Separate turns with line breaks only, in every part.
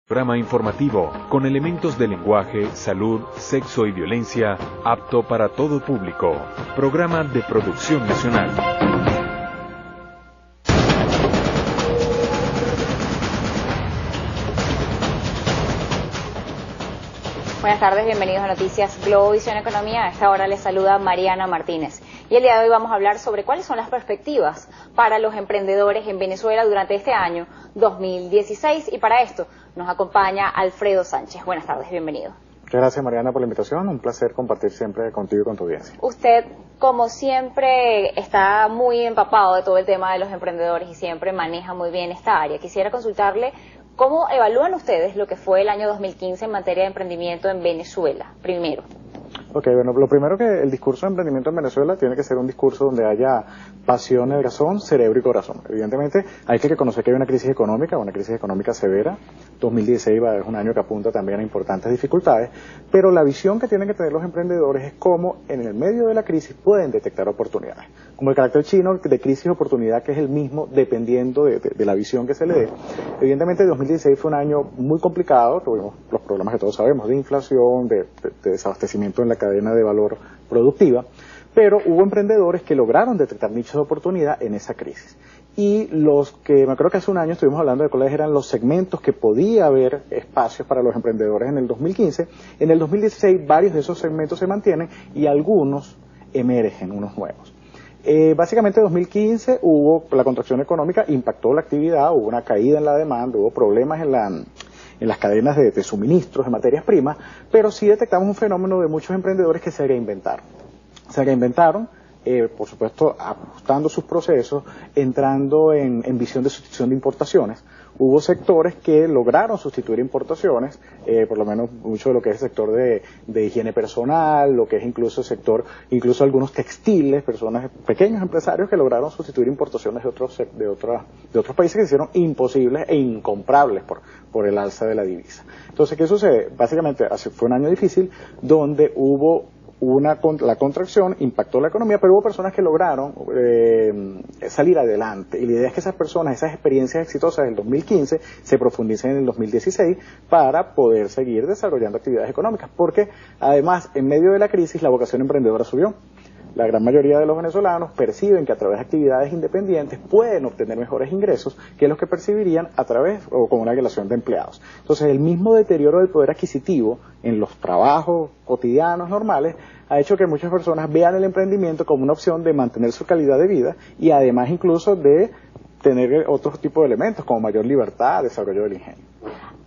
Programa informativo con elementos de lenguaje, salud, sexo y violencia, apto para todo público. Programa de producción nacional.
Buenas tardes, bienvenidos a Noticias Globovisión Economía. A esta hora les saluda Mariana Martínez. Y el día de hoy vamos a hablar sobre cuáles son las perspectivas para los emprendedores en Venezuela durante este año 2016. Y para esto nos acompaña Alfredo Sánchez. Buenas tardes, bienvenido.
Muchas gracias, Mariana, por la invitación. Un placer compartir siempre contigo y con tu audiencia.
Usted, como siempre, está muy empapado de todo el tema de los emprendedores y siempre maneja muy bien esta área. Quisiera consultarle cómo evalúan ustedes lo que fue el año 2015 en materia de emprendimiento en Venezuela, primero.
Ok, bueno, lo primero que el discurso de emprendimiento en Venezuela tiene que ser un discurso donde haya pasión, razón, cerebro y corazón. Evidentemente hay que reconocer que hay una crisis económica severa. 2016 es un año que apunta también a importantes dificultades, pero la visión que tienen que tener los emprendedores es cómo en el medio de la crisis pueden detectar oportunidades. Como el carácter chino de crisis y oportunidad, que es el mismo dependiendo de la visión que se le dé. Evidentemente 2016 fue un año muy complicado, tuvimos los problemas que todos sabemos de inflación, de desabastecimiento en la cadena de valor productiva, pero hubo emprendedores que lograron detectar nichos de oportunidad en esa crisis. Y los que, me acuerdo que hace un año estuvimos hablando de cuáles eran los segmentos que podía haber espacios para los emprendedores en el 2015. En el 2016 varios de esos segmentos se mantienen y algunos emergen, unos nuevos. Básicamente en 2015 hubo la contracción económica, impactó la actividad, hubo una caída en la demanda, hubo problemas en las cadenas de suministros de materias primas, pero sí detectamos un fenómeno de muchos emprendedores que se reinventaron. Por supuesto, ajustando sus procesos, entrando en visión de sustitución de importaciones. Hubo sectores que lograron sustituir importaciones, por lo menos mucho de lo que es el sector de higiene personal, lo que es incluso el sector, incluso algunos textiles, pequeños empresarios que lograron sustituir importaciones de otros países que se hicieron imposibles e incomprables por el alza de la divisa. Entonces, ¿qué sucede? Básicamente, fue un año difícil donde hubo la contracción impactó la economía, pero hubo personas que lograron salir adelante. Y la idea es que esas personas, esas experiencias exitosas del 2015, se profundicen en el 2016 para poder seguir desarrollando actividades económicas. Porque, además, en medio de la crisis, la vocación emprendedora subió. La gran mayoría de los venezolanos perciben que a través de actividades independientes pueden obtener mejores ingresos que los que percibirían a través o con una relación de empleados. Entonces, el mismo deterioro del poder adquisitivo en los trabajos cotidianos normales ha hecho que muchas personas vean el emprendimiento como una opción de mantener su calidad de vida y además incluso de tener otros tipos de elementos como mayor libertad, desarrollo del ingenio.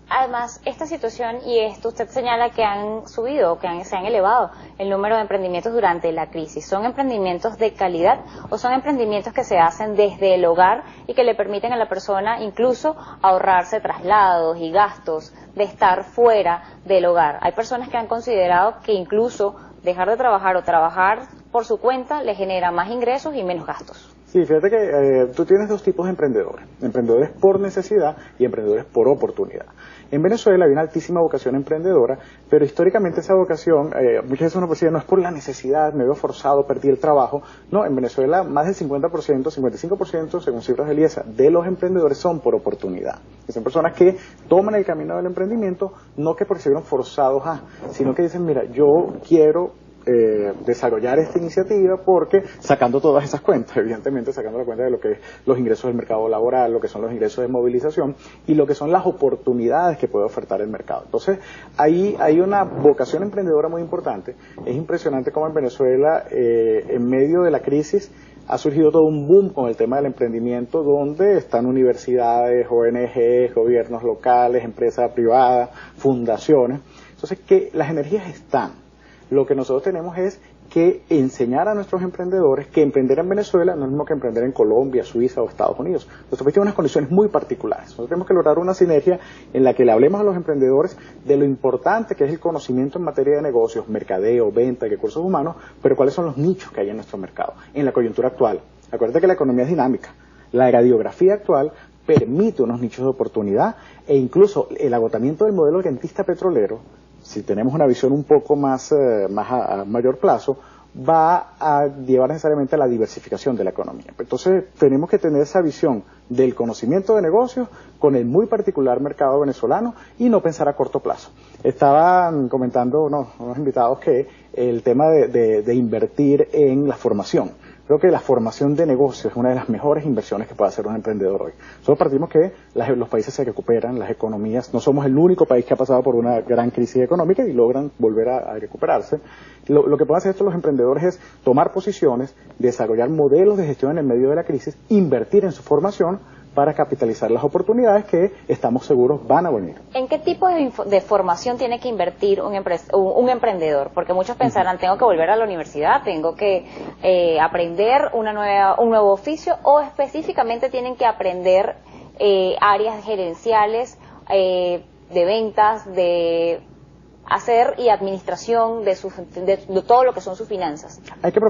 Además, esta situación y esto usted señala que han subido, se han elevado el número de emprendimientos durante la crisis. ¿Son emprendimientos de calidad o son emprendimientos que se hacen desde el hogar y que le permiten a la persona incluso ahorrarse traslados y gastos de estar fuera del hogar? Hay personas que han considerado que incluso dejar de trabajar o trabajar por su cuenta le genera más ingresos y menos gastos.
Sí, fíjate que tú tienes dos tipos de emprendedores. Emprendedores por necesidad y emprendedores por oportunidad. En Venezuela hay una altísima vocación emprendedora, pero históricamente esa vocación, muchas veces uno percibe, no es por la necesidad, me veo forzado, perdí el trabajo. No, en Venezuela más del 50%, 55%, según cifras del IESA, de los emprendedores son por oportunidad. Son personas que toman el camino del emprendimiento, no que porque se vieron forzados sino que dicen, mira, yo quiero desarrollar esta iniciativa porque sacando todas esas cuentas, evidentemente sacando la cuenta de lo que es los ingresos del mercado laboral, lo que son los ingresos de movilización y lo que son las oportunidades que puede ofertar el mercado. Entonces, ahí hay una vocación emprendedora muy importante. Es impresionante cómo en Venezuela, en medio de la crisis, ha surgido todo un boom con el tema del emprendimiento, donde están universidades, ONGs, gobiernos locales, empresas privadas, fundaciones. Entonces, que las energías están. Lo que nosotros tenemos es que enseñar a nuestros emprendedores que emprender en Venezuela no es lo mismo que emprender en Colombia, Suiza o Estados Unidos. Nuestro país tiene unas condiciones muy particulares. Nosotros tenemos que lograr una sinergia en la que le hablemos a los emprendedores de lo importante que es el conocimiento en materia de negocios, mercadeo, venta, recursos humanos, pero cuáles son los nichos que hay en nuestro mercado, en la coyuntura actual. Acuérdate que la economía es dinámica. La radiografía actual permite unos nichos de oportunidad e incluso el agotamiento del modelo rentista petrolero, si tenemos una visión un poco más a mayor plazo, va a llevar necesariamente a la diversificación de la economía. Entonces tenemos que tener esa visión del conocimiento de negocios con el muy particular mercado venezolano y no pensar a corto plazo. Estaban comentando unos invitados que el tema de invertir en la formación. Creo que la formación de negocios es una de las mejores inversiones que puede hacer un emprendedor hoy. Solo partimos que los países se recuperan, las economías, no somos el único país que ha pasado por una gran crisis económica y logran volver a recuperarse. Lo que pueden hacer estos los emprendedores es tomar posiciones, desarrollar modelos de gestión en el medio de la crisis, invertir en su formación para capitalizar las oportunidades que estamos seguros van a venir.
¿En qué tipo de formación tiene que invertir un emprendedor? Porque muchos pensarán, tengo que volver a la universidad, tengo que aprender un nuevo oficio, o específicamente tienen que aprender áreas gerenciales, de ventas, de hacer y administración de todo lo que son sus finanzas.
Hay que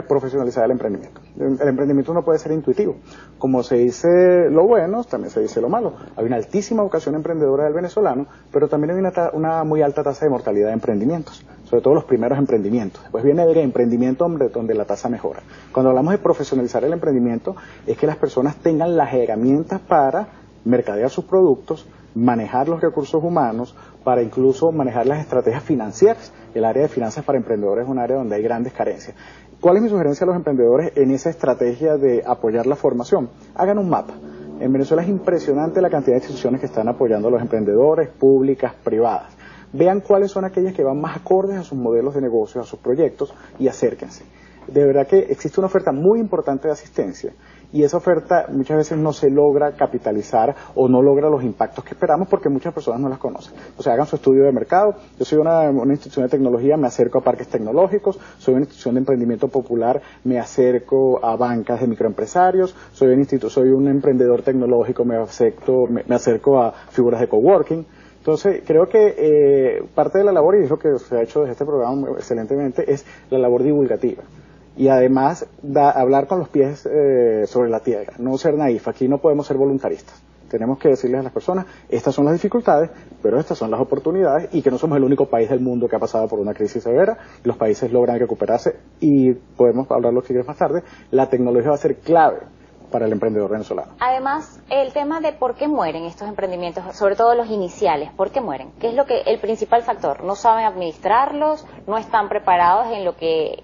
profesionalizar el emprendimiento. El emprendimiento no puede ser intuitivo. Como se dice lo bueno, también se dice lo malo. Hay una altísima vocación emprendedora del venezolano, pero también hay una muy alta tasa de mortalidad de emprendimientos, sobre todo los primeros emprendimientos. Después viene el emprendimiento donde la tasa mejora. Cuando hablamos de profesionalizar el emprendimiento, es que las personas tengan las herramientas para mercadear sus productos, manejar los recursos humanos, para incluso manejar las estrategias financieras. El área de finanzas para emprendedores es un área donde hay grandes carencias. ¿Cuál es mi sugerencia a los emprendedores en esa estrategia de apoyar la formación? Hagan un mapa. En Venezuela es impresionante la cantidad de instituciones que están apoyando a los emprendedores, públicas, privadas. Vean cuáles son aquellas que van más acordes a sus modelos de negocio, a sus proyectos, y acérquense. De verdad que existe una oferta muy importante de asistencia, y esa oferta muchas veces no se logra capitalizar o no logra los impactos que esperamos porque muchas personas no las conocen. O sea, hagan su estudio de mercado. Yo soy una institución de tecnología, me acerco a parques tecnológicos, soy una institución de emprendimiento popular, me acerco a bancas de microempresarios, soy un emprendedor tecnológico, me acerco a figuras de coworking. Entonces, creo que parte de la labor, y es lo que se ha hecho desde este programa excelentemente, es la labor divulgativa. Y además, hablar con los pies sobre la tierra, no ser naif. Aquí no podemos ser voluntaristas. Tenemos que decirles a las personas, estas son las dificultades, pero estas son las oportunidades, y que no somos el único país del mundo que ha pasado por una crisis severa. Los países logran recuperarse, y podemos hablarlo si quieres más tarde. La tecnología va a ser clave para el emprendedor venezolano.
Además, el tema de por qué mueren estos emprendimientos, sobre todo los iniciales, ¿por qué mueren? ¿Qué es el principal factor? ¿No saben administrarlos? ¿No están preparados en lo que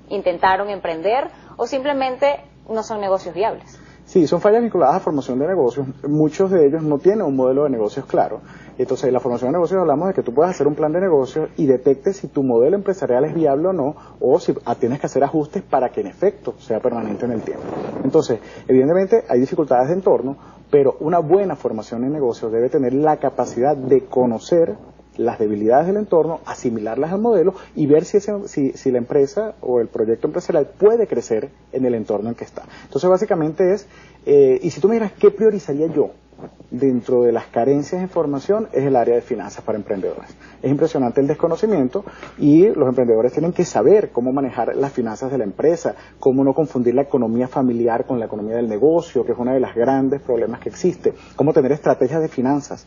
intentaron emprender? ¿O simplemente no son negocios viables?
Sí, son fallas vinculadas a formación de negocios. Muchos de ellos no tienen un modelo de negocios claro. Entonces, en la formación de negocios hablamos de que tú puedes hacer un plan de negocios y detectes si tu modelo empresarial es viable o no, o si tienes que hacer ajustes para que en efecto sea permanente en el tiempo. Entonces, evidentemente hay dificultades de entorno, pero una buena formación en negocios debe tener la capacidad de conocer las debilidades del entorno, asimilarlas al modelo y ver si la empresa o el proyecto empresarial puede crecer en el entorno en que está. Entonces, básicamente y si tú me dirás qué priorizaría yo dentro de las carencias en formación, es el área de finanzas para emprendedores. Es impresionante el desconocimiento, y los emprendedores tienen que saber cómo manejar las finanzas de la empresa, cómo no confundir la economía familiar con la economía del negocio, que es uno de los grandes problemas que existe, cómo tener estrategias de finanzas.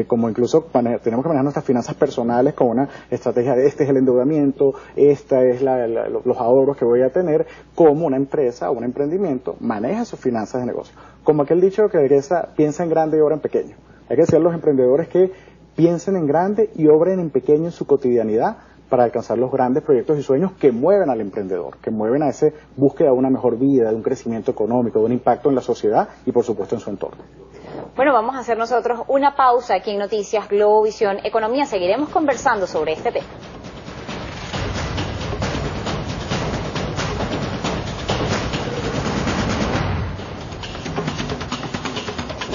Como incluso tenemos que manejar nuestras finanzas personales con una estrategia de este es el endeudamiento, esta es los ahorros que voy a tener, como una empresa o un emprendimiento maneja sus finanzas de negocio. Como aquel dicho que piensa en grande y obra en pequeño. Hay que decir a los emprendedores que piensen en grande y obren en pequeño en su cotidianidad para alcanzar los grandes proyectos y sueños que mueven al emprendedor, que mueven a esa búsqueda de una mejor vida, de un crecimiento económico, de un impacto en la sociedad y por supuesto en su entorno.
Bueno, vamos a hacer nosotros una pausa aquí en Noticias Globovisión Economía. Seguiremos conversando sobre este tema.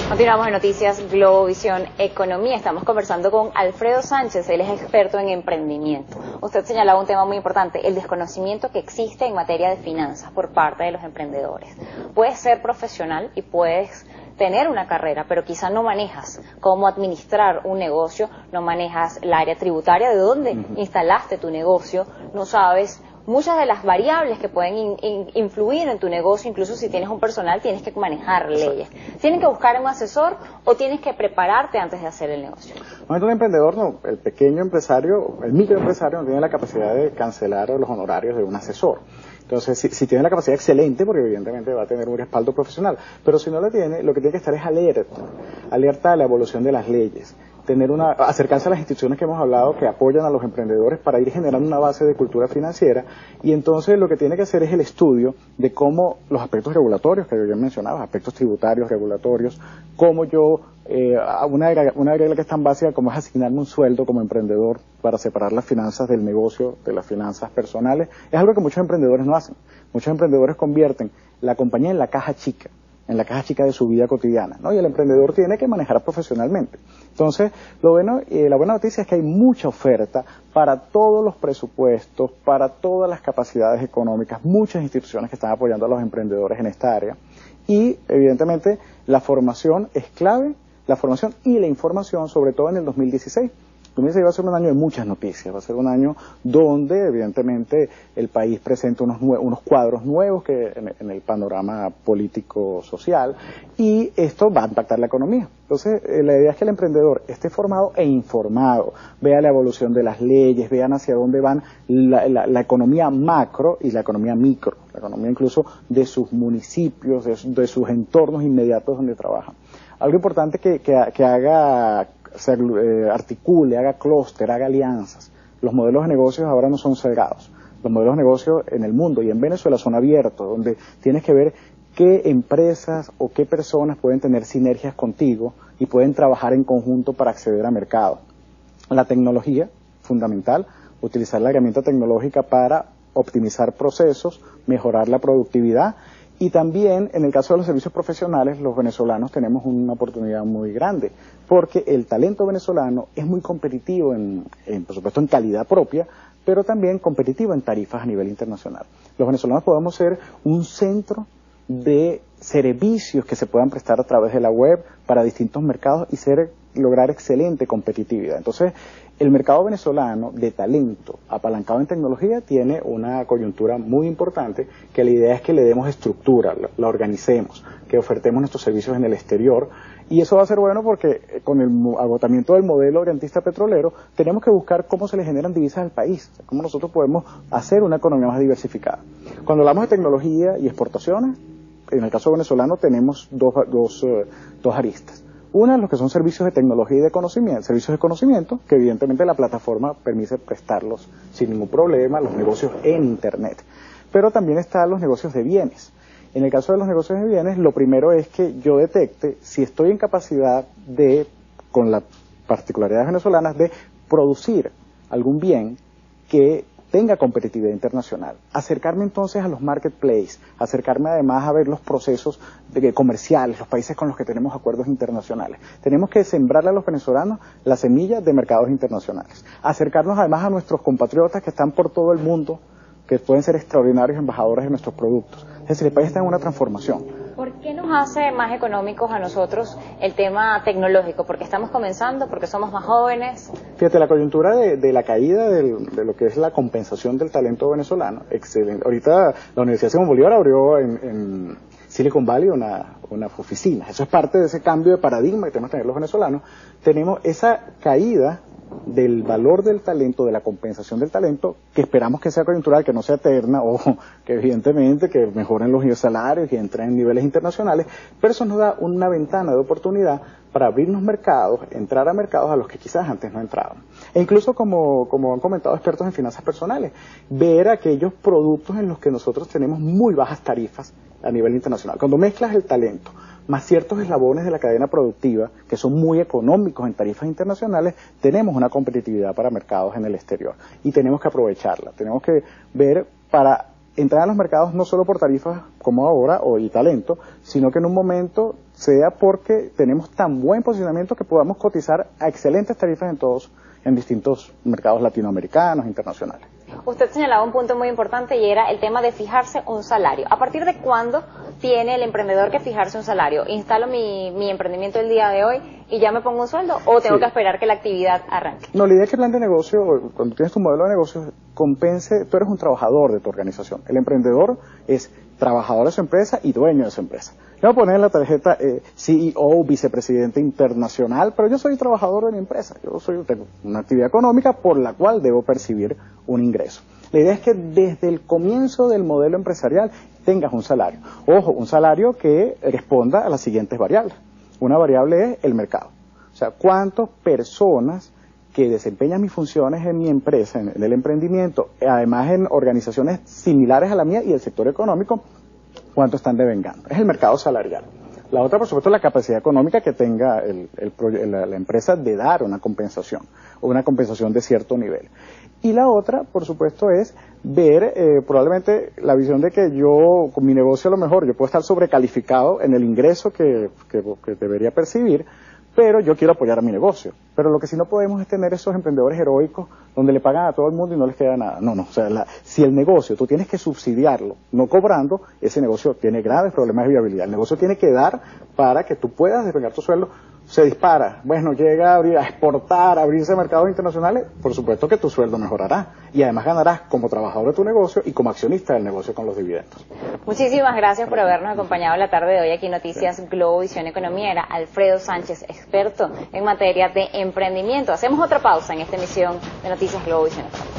Continuamos en Noticias Globovisión Economía. Estamos conversando con Alfredo Sánchez, él es experto en emprendimiento. Usted señalaba un tema muy importante, el desconocimiento que existe en materia de finanzas por parte de los emprendedores. Puedes ser profesional y puedes tener una carrera, pero quizá no manejas cómo administrar un negocio, no manejas el área tributaria de dónde instalaste tu negocio, no sabes muchas de las variables que pueden influir en tu negocio, incluso si tienes un personal, tienes que manejar leyes. ¿Tienes que buscar un asesor o tienes que prepararte antes de hacer el negocio?
Un emprendedor no, el pequeño empresario, el microempresario no tiene la capacidad de cancelar los honorarios de un asesor. Entonces, si tiene la capacidad excelente, porque evidentemente va a tener un respaldo profesional, pero si no la tiene, lo que tiene que estar es alerta a la evolución de las leyes, acercarse a las instituciones que hemos hablado que apoyan a los emprendedores para ir generando una base de cultura financiera, y entonces lo que tiene que hacer es el estudio de cómo los aspectos regulatorios que yo ya mencionaba, aspectos tributarios, regulatorios, cómo yo, una regla que es tan básica como es asignarme un sueldo como emprendedor para separar las finanzas del negocio de las finanzas personales, es algo que muchos emprendedores no hacen. Muchos emprendedores convierten la compañía en la caja chica de su vida cotidiana, ¿no? Y el emprendedor tiene que manejar profesionalmente. Entonces, la buena noticia es que hay mucha oferta para todos los presupuestos, para todas las capacidades económicas, muchas instituciones que están apoyando a los emprendedores en esta área. Y, evidentemente, la formación es clave, la formación y la información, sobre todo en el 2016. 2016 va a ser un año de muchas noticias, va a ser un año donde evidentemente el país presenta unos cuadros nuevos que en el panorama político-social, y esto va a impactar la economía. Entonces la idea es que el emprendedor esté formado e informado, vea la evolución de las leyes, vean hacia dónde van la economía macro y la economía micro, la economía incluso de sus municipios, de sus entornos inmediatos donde trabajan. Algo importante que haga, se articule, haga clúster, haga alianzas. Los modelos de negocios ahora no son cerrados. Los modelos de negocio en el mundo y en Venezuela son abiertos, donde tienes que ver qué empresas o qué personas pueden tener sinergias contigo y pueden trabajar en conjunto para acceder a mercado. La tecnología, fundamental, utilizar la herramienta tecnológica para optimizar procesos, mejorar la productividad. Y también, en el caso de los servicios profesionales, los venezolanos tenemos una oportunidad muy grande, porque el talento venezolano es muy competitivo, por supuesto, en calidad propia, pero también competitivo en tarifas a nivel internacional. Los venezolanos podemos ser un centro de servicios que se puedan prestar a través de la web para distintos mercados y lograr excelente competitividad. Entonces, el mercado venezolano de talento apalancado en tecnología tiene una coyuntura muy importante, que la idea es que le demos estructura, la organicemos, que ofertemos nuestros servicios en el exterior, y eso va a ser bueno porque con el agotamiento del modelo garantista petrolero tenemos que buscar cómo se le generan divisas al país, cómo nosotros podemos hacer una economía más diversificada. Cuando hablamos de tecnología y exportaciones, en el caso venezolano tenemos dos aristas. Una, los que son servicios de tecnología y de conocimiento, que evidentemente la plataforma permite prestarlos sin ningún problema, los negocios en Internet. Pero también están los negocios de bienes. En el caso de los negocios de bienes, lo primero es que yo detecte si estoy en capacidad con las particularidades venezolanas, de producir algún bien que tenga competitividad internacional. Acercarme entonces a los marketplaces, acercarme además a ver los procesos comerciales, los países con los que tenemos acuerdos internacionales. Tenemos que sembrarle a los venezolanos la semilla de mercados internacionales. Acercarnos además a nuestros compatriotas que están por todo el mundo, que pueden ser extraordinarios embajadores de nuestros productos. Es decir, el país está en una transformación.
¿Por qué nos hace más económicos a nosotros el tema tecnológico? ¿Porque estamos comenzando? ¿Porque somos más jóvenes?
Fíjate, la coyuntura de la caída de lo que es la compensación del talento venezolano, excelente. Ahorita la Universidad Simón Bolívar abrió en Silicon Valley una oficina. Eso es parte de ese cambio de paradigma que tenemos que tener los venezolanos. Tenemos esa caída del valor del talento, de la compensación del talento, que esperamos que sea coyuntural, que no sea eterna, o que evidentemente que mejoren los salarios y entren en niveles internacionales, pero eso nos da una ventana de oportunidad para abrirnos mercados, entrar a mercados a los que quizás antes no entrábamos. E incluso, como han comentado expertos en finanzas personales, ver aquellos productos en los que nosotros tenemos muy bajas tarifas a nivel internacional. Cuando mezclas el talento más ciertos eslabones de la cadena productiva, que son muy económicos en tarifas internacionales, tenemos una competitividad para mercados en el exterior. Y tenemos que aprovecharla. Tenemos que ver para entrar a los mercados no solo por tarifas como ahora y talento, sino que en un momento sea porque tenemos tan buen posicionamiento que podamos cotizar a excelentes tarifas en distintos mercados latinoamericanos, internacionales.
Usted señalaba un punto muy importante y era el tema de fijarse un salario. ¿A partir de cuándo tiene el emprendedor que fijarse un salario? ¿Instalo mi emprendimiento el día de hoy y ya me pongo un sueldo o tengo que esperar que la actividad arranque?
No, la idea es que el plan de negocio, cuando tienes tu modelo de negocio, compense, tú eres un trabajador de tu organización. El emprendedor es trabajador de su empresa y dueño de su empresa. Yo voy a poner en la tarjeta CEO, vicepresidente internacional, pero yo soy trabajador de mi empresa. Tengo una actividad económica por la cual debo percibir un ingreso. La idea es que desde el comienzo del modelo empresarial tengas un salario. Ojo, un salario que responda a las siguientes variables. Una variable es el mercado. O sea, cuántas personas que desempeñan mis funciones en mi empresa, en el emprendimiento, además en organizaciones similares a la mía y el sector económico, cuánto están devengando. Es el mercado salarial. La otra, por supuesto, es la capacidad económica que tenga la empresa de dar una compensación, o una compensación de cierto nivel. Y la otra, por supuesto, es ver probablemente la visión de que yo, con mi negocio a lo mejor, yo puedo estar sobrecalificado en el ingreso que debería percibir, pero yo quiero apoyar a mi negocio. Pero lo que sí no podemos es tener esos emprendedores heroicos donde le pagan a todo el mundo y no les queda nada. No, o sea, si el negocio tú tienes que subsidiarlo, no cobrando, ese negocio tiene graves problemas de viabilidad. El negocio tiene que dar para que tú puedas despegar tu sueldo. Se dispara, bueno, llega a exportar, a abrirse a mercados internacionales, por supuesto que tu sueldo mejorará. Y además ganarás como trabajador de tu negocio y como accionista del negocio con los dividendos.
Muchísimas gracias por habernos acompañado la tarde de hoy aquí en Noticias Globovisión Economía. Era Alfredo Sánchez, experto en materia de emprendimiento. Hacemos otra pausa en esta emisión de Noticias Globovisión Economía.